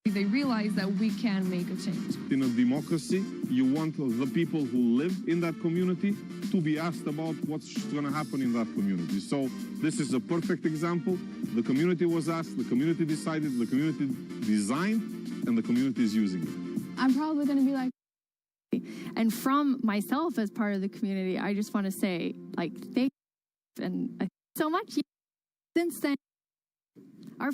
They realize that we can make a change. In a democracy, you want the people who live in that community to be asked about what's going to happen in that community. So this is a perfect example. The community was asked, the community decided, the community designed, and the community is using it. I'm probably going to be like, and from myself as part of the community, I just want to say, like, thank you and so much. Since then, our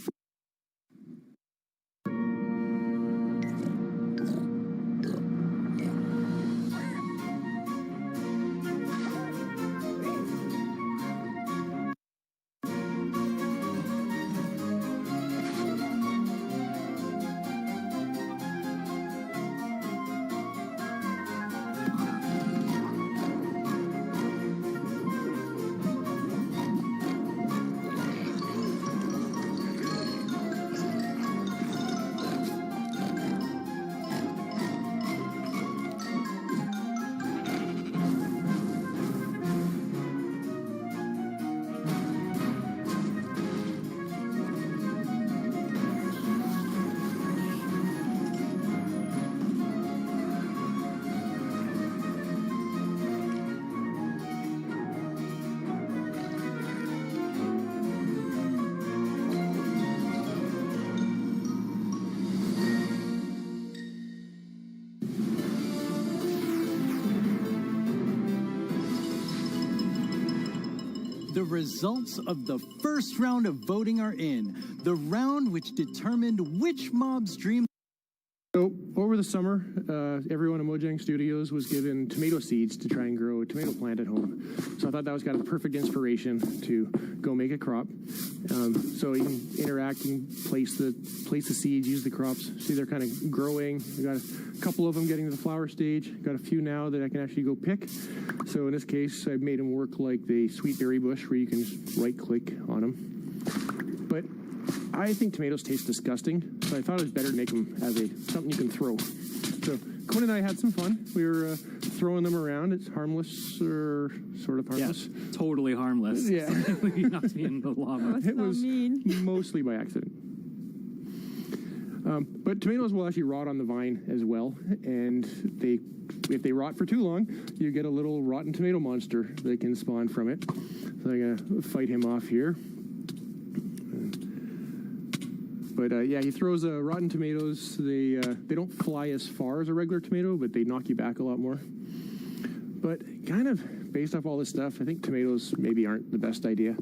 The results of the first round of voting are in. The round which determined which mob's dream. So, over the summer, everyone at Mojang Studios was given tomato seeds to try and grow a tomato plant at home. So I thought that was kind of the perfect inspiration to go make a crop. So you can interact, you can place the seeds, use the crops. See, they're kind of growing. We got a couple of them getting to the flower stage. Got a few now that I can actually go pick. So in this case, I've made them work like the sweet berry bush, where you can just right-click on them. But I think tomatoes taste disgusting, so I thought it was better to make them as something you can throw. So Quinn and I had some fun. We were throwing them around. It's harmless, or sort of harmless. Yeah, totally harmless. Yeah. You knocked me in the lava. It was mostly by accident. But tomatoes will actually rot on the vine as well, and if they rot for too long, you get a little rotten tomato monster that can spawn from it. So I'm going to fight him off here. But yeah, he throws rotten tomatoes. They don't fly as far as a regular tomato, but they knock you back a lot more. But kind of based off all this stuff, I think tomatoes maybe aren't the best idea.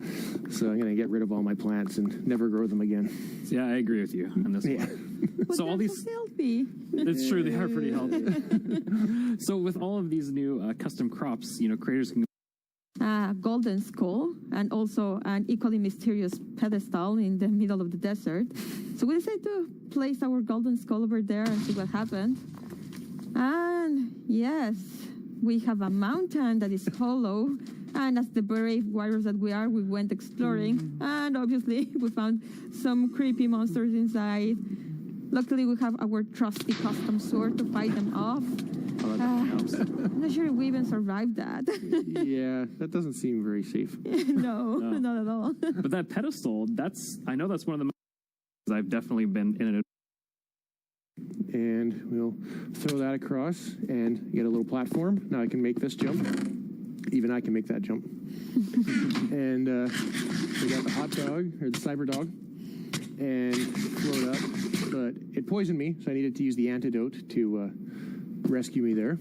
So I'm going to get rid of all my plants and never grow them again. Yeah, I agree with you on this one. So all these healthy. It's true, they are pretty healthy. So with all of these new custom crops, creators can golden skull, and also an equally mysterious pedestal in the middle of the desert. So we decided to place our golden skull over there and see what happened. And yes, we have a mountain that is hollow, and as the brave warriors that we are, we went exploring, and obviously we found some creepy monsters inside. Luckily, we have our trusty custom sword to fight them off. I'm not sure we even survived that. Yeah, that doesn't seem very safe. No, not at all. But that pedestal, I know that's one of the I've definitely been in it. And we'll throw that across and get a little platform. Now I can make this jump. Even I can make that jump. And we got the hot dog, or the cyber dog, and float up. But it poisoned me, so I needed to use the antidote to rescue me there.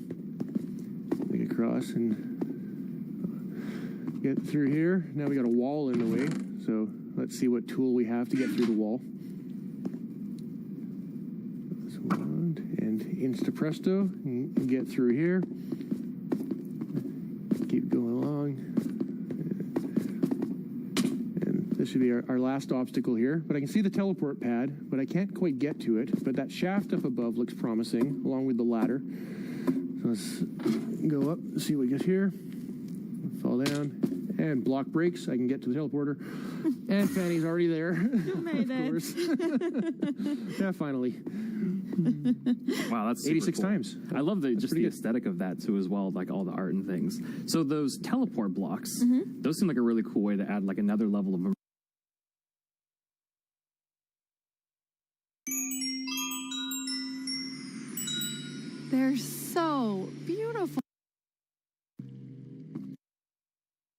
Make it across and get through here. Now we got a wall in the way, so let's see what tool we have to get through the wall. And insta presto, get through here. Keep going along. And this should be our last obstacle here. But I can see the teleport pad, but I can't quite get to it. But that shaft up above looks promising, along with the ladder. So let's go up, see what we get here. Fall down. And block breaks. I can get to the teleporter. And Fanny's already there. You made of course. Yeah, finally. Wow, that's 86 cool. times. I love the aesthetic of that too as well, like all the art and things. So those teleport blocks, those seem like a really cool way to add like another level of They're so beautiful.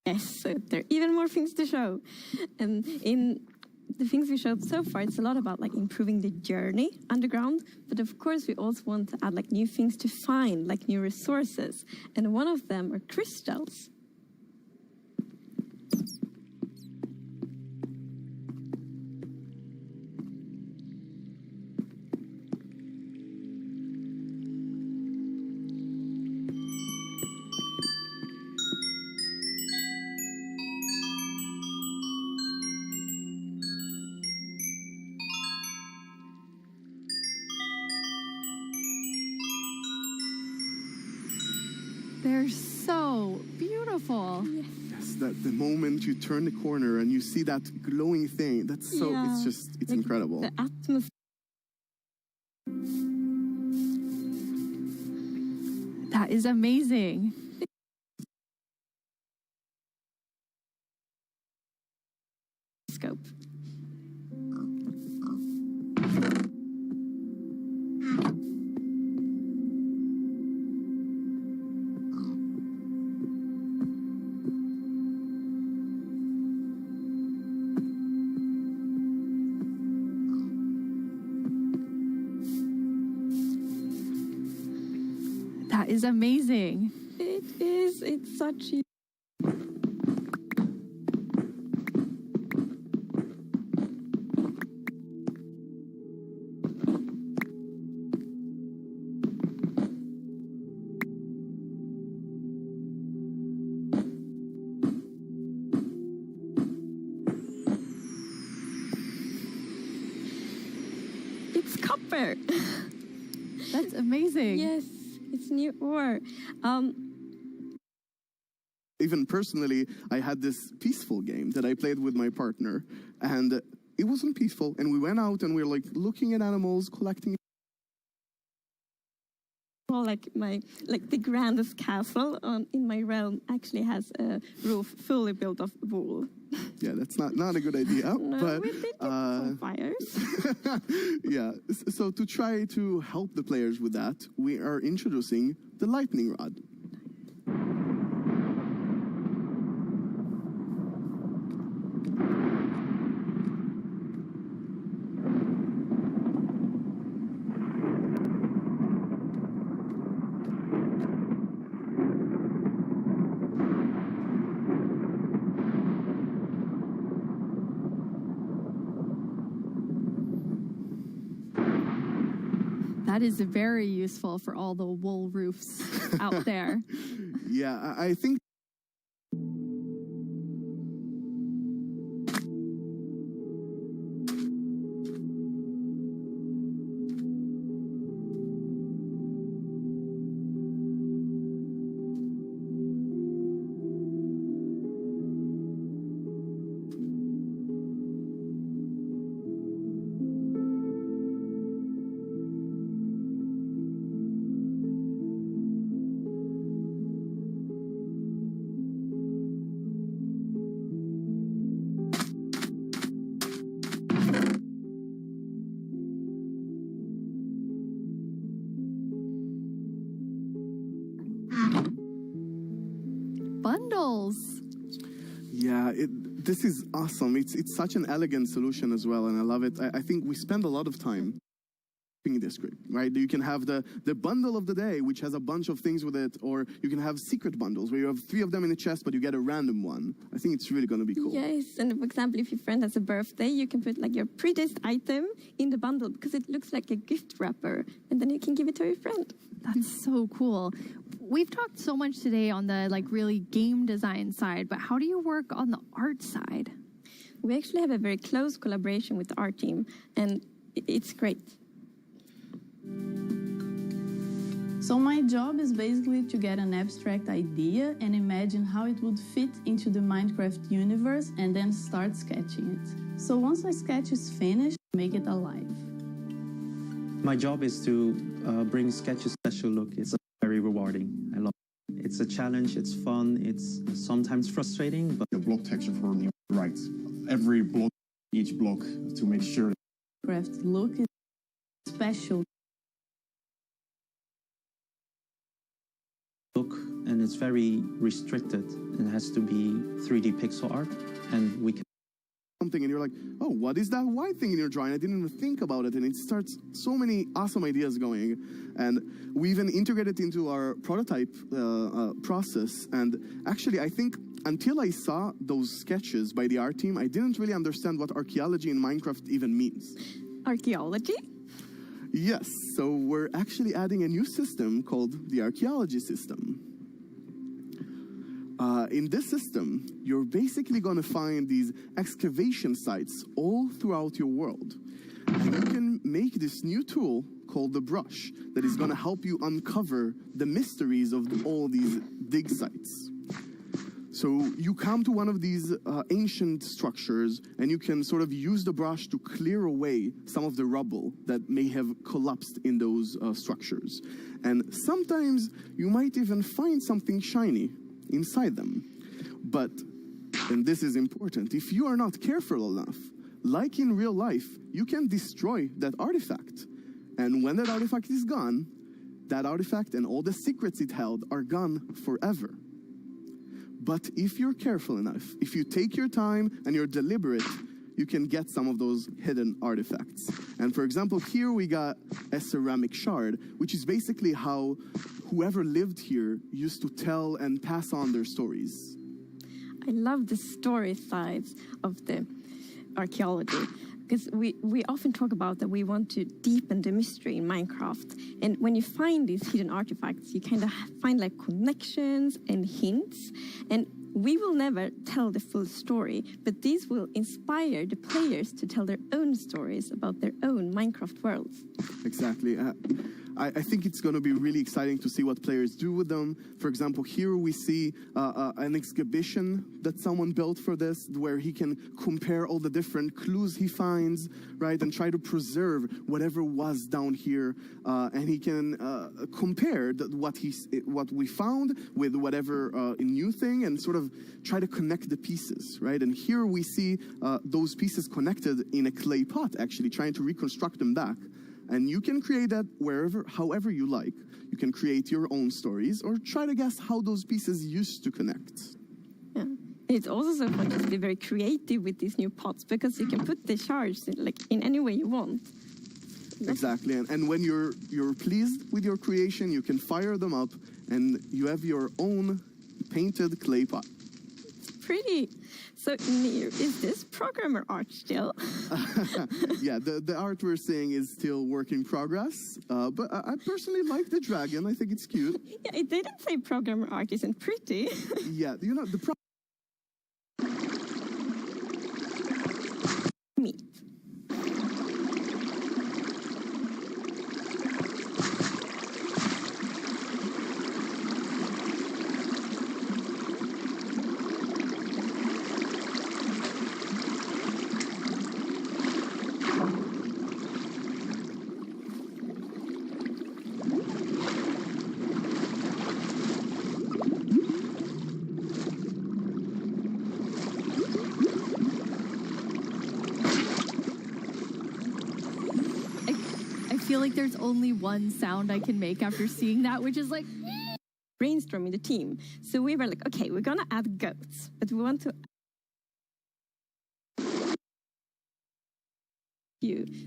Yes, so there are even more things to show. And in the things we showed so far, it's a lot about like improving the journey underground. But of course, we also want to add like new things to find, like new resources. And one of them are crystals. They're so beautiful. Yes, the moment you turn the corner and you see that glowing thing, that's so, it's like incredible. The atmosphere. That is amazing. Scope. That is amazing. It is. It's such a... copper. That's amazing. Yes, it's new ore. Even personally, I had this peaceful game that I played with my partner, and it wasn't peaceful. And we went out and we were like looking at animals, collecting. Well, like the grandest castle in my realm actually has a roof fully built of wool. Yeah, that's not a good idea. No, but we did get some fires. yeah. So to try to help the players with that, we are introducing the lightning rod. That is very useful for all the wool roofs out there. Yeah, I think. Bundles. Yeah, this is awesome. It's such an elegant solution as well, and I love it. I think we spend a lot of time in this script, right? You can have the bundle of the day, which has a bunch of things with it, or you can have secret bundles where you have 3 of them in a chest, but you get a random one. I think it's really going to be cool. Yes, and for example, if your friend has a birthday, you can put like your prettiest item in the bundle because it looks like a gift wrapper, and then you can give it to your friend. That's so cool. We've talked so much today on the really game design side, but how do you work on the art side? We actually have a very close collaboration with the art team, and it's great. So my job is basically to get an abstract idea and imagine how it would fit into the Minecraft universe and then start sketching it. So once the sketch is finished, make it alive. My job is to bring sketch a special look. It's very rewarding. I love it. It's a challenge, it's fun, it's sometimes frustrating, but the block texture for me, right? Every block, each block to make sure Minecraft look is special. Look, and it's very restricted. It has to be 3D pixel art, and we can something and you're like, oh, what is that white thing in your drawing? I didn't even think about it, and it starts so many awesome ideas going. And we even integrate it into our prototype process. And actually, I think until I saw those sketches by the art team, I didn't really understand what archaeology in Minecraft even means. Archaeology? Yes, so we're actually adding a new system called the archaeology system. In this system, you're basically going to find these excavation sites all throughout your world. And you can make this new tool called the brush that is going to help you uncover the mysteries of all these dig sites. So you come to one of these ancient structures, and you can sort of use the brush to clear away some of the rubble that may have collapsed in those structures. And sometimes you might even find something shiny inside them. But, and this is important, if you are not careful enough, like in real life, you can destroy that artifact. And when that artifact is gone, that artifact and all the secrets it held are gone forever. But if you're careful enough, if you take your time and you're deliberate, you can get some of those hidden artifacts. And for example, here we got a ceramic shard, which is basically how whoever lived here used to tell and pass on their stories. I love the story sides of the archaeology, because we often talk about that we want to deepen the mystery in Minecraft. And when you find these hidden artifacts, you kind of find like connections and hints. And We will never tell the full story, but these will inspire the players to tell their own stories about their own Minecraft worlds. Exactly. I think it's going to be really exciting to see what players do with them. For example, here we see an exhibition that someone built for this, where he can compare all the different clues he finds, right, and try to preserve whatever was down here, and he can compare what we found with whatever new thing, and sort of try to connect the pieces, right? And here we see those pieces connected in a clay pot, actually trying to reconstruct them back. And you can create that however you like. You can create your own stories or try to guess how those pieces used to connect. Yeah. It's also so fun to be very creative with these new pots, because you can put the shards in any way you want. Exactly. And when you're pleased with your creation, you can fire them up and you have your own painted clay pot. Pretty. So, Nir, is this programmer art still? Yeah, the art we're seeing is still work in progress, but I personally like the dragon. I think it's cute. Yeah, it didn't say programmer art isn't pretty. Yeah, the Me. I feel like there's only one sound I can make after seeing that, which is like brainstorming the team. So we were like, okay, we're gonna add goats, but we want to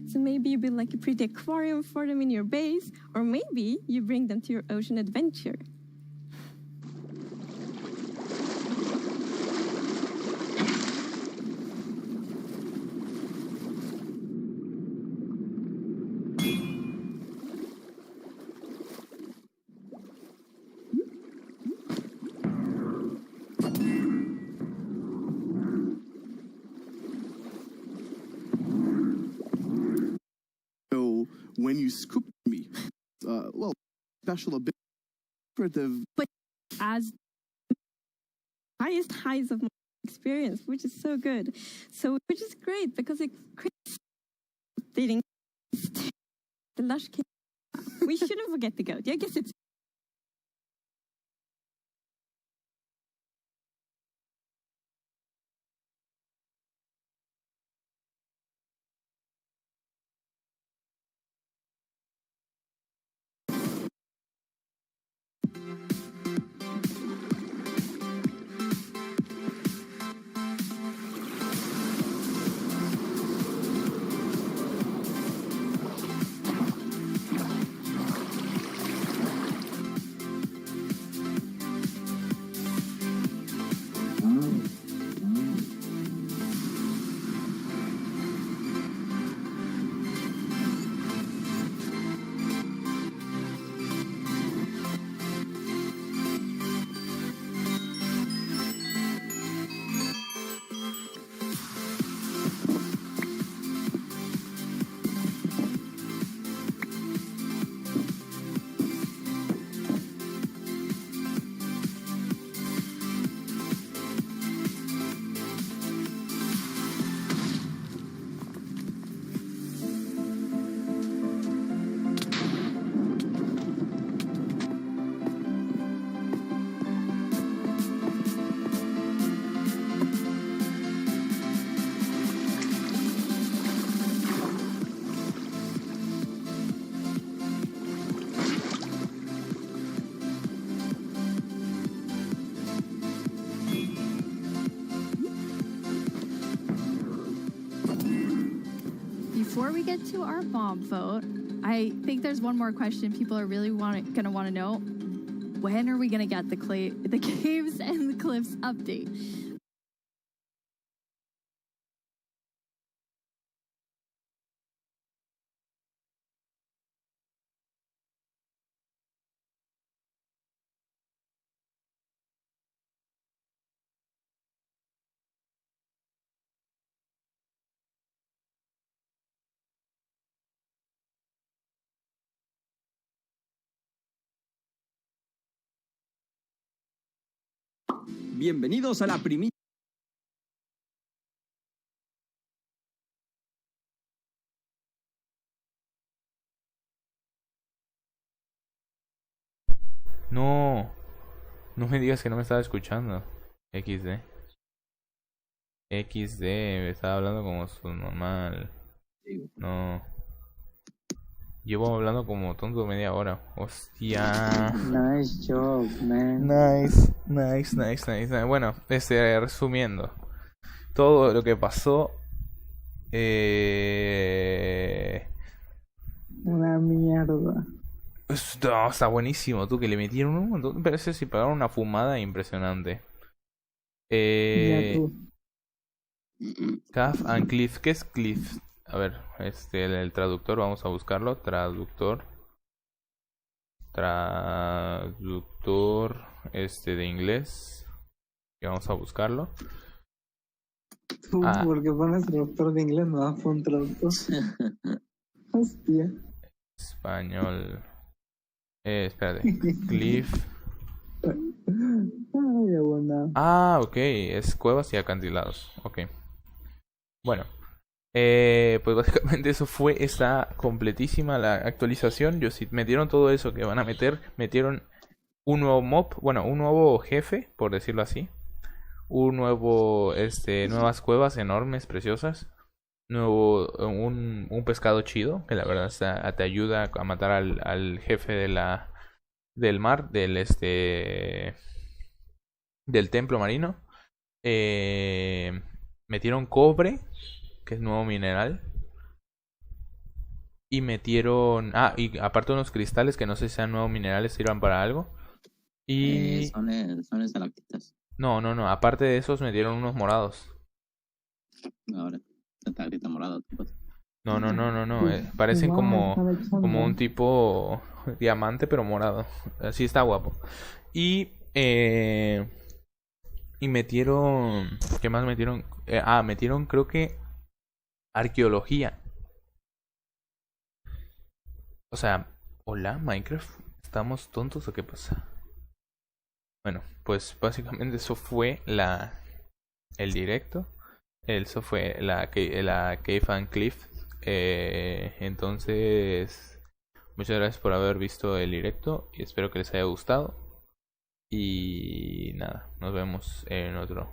so maybe you build like a pretty aquarium for them in your base, or maybe you bring them to your ocean adventure. When you scoop me, well, special a bit decorative, but as highest highs of my experience, which is so good. So, which is great because it creates the lush king. We shouldn't forget the goat. Yeah, I guess it's. Before we get to our bomb vote, I think there's one more question people are really gonna want to know. When are we gonna get the caves and the cliffs update? Bienvenidos a la primera. No, no me digas que no me estaba escuchando. XD. XD, me estaba hablando como su normal. No. Llevo hablando como tonto media hora. Hostia. Nice job, man. Nice. Bueno, resumiendo. Todo lo que pasó. Una mierda. Está buenísimo, tú, que le metieron un montón de pesos y pagaron una fumada impresionante. Calf and Cliff. ¿Qué es Cliff? A ver, el traductor, vamos a buscarlo. Traductor, de inglés. Y vamos a buscarlo. Tú, ¿por qué pones traductor de inglés? No, fue un traductor. Hostia. Español. Espérate. Cliff. Ay, buena. Ah, ok. Es cuevas y acantilados. Ok. Bueno. Pues básicamente eso fue. Está completísima la actualización. Metieron todo eso que van a meter. Metieron un nuevo mob. Bueno, un nuevo jefe, por decirlo así. Un nuevo. Nuevas cuevas enormes, preciosas. Un pescado chido, que la verdad te ayuda a matar al jefe del mar, del templo marino. Metieron cobre, que es nuevo mineral. Y metieron... y aparte unos cristales que no sé si sean nuevos minerales, sirvan para algo. Y... son estalactitas. No, aparte de esos metieron unos morados. Ahora. Estalactita morada. No. Parecen como un tipo diamante, pero morado. Así está guapo. Y metieron... ¿Qué más metieron? Metieron, creo que, arqueología. O sea, ¿hola, Minecraft? ¿Estamos tontos o qué pasa? Bueno, pues básicamente eso fue el directo. Eso fue la Cave and Cliff. Entonces, muchas gracias por haber visto el directo y espero que les haya gustado. Y nada, nos vemos en otro.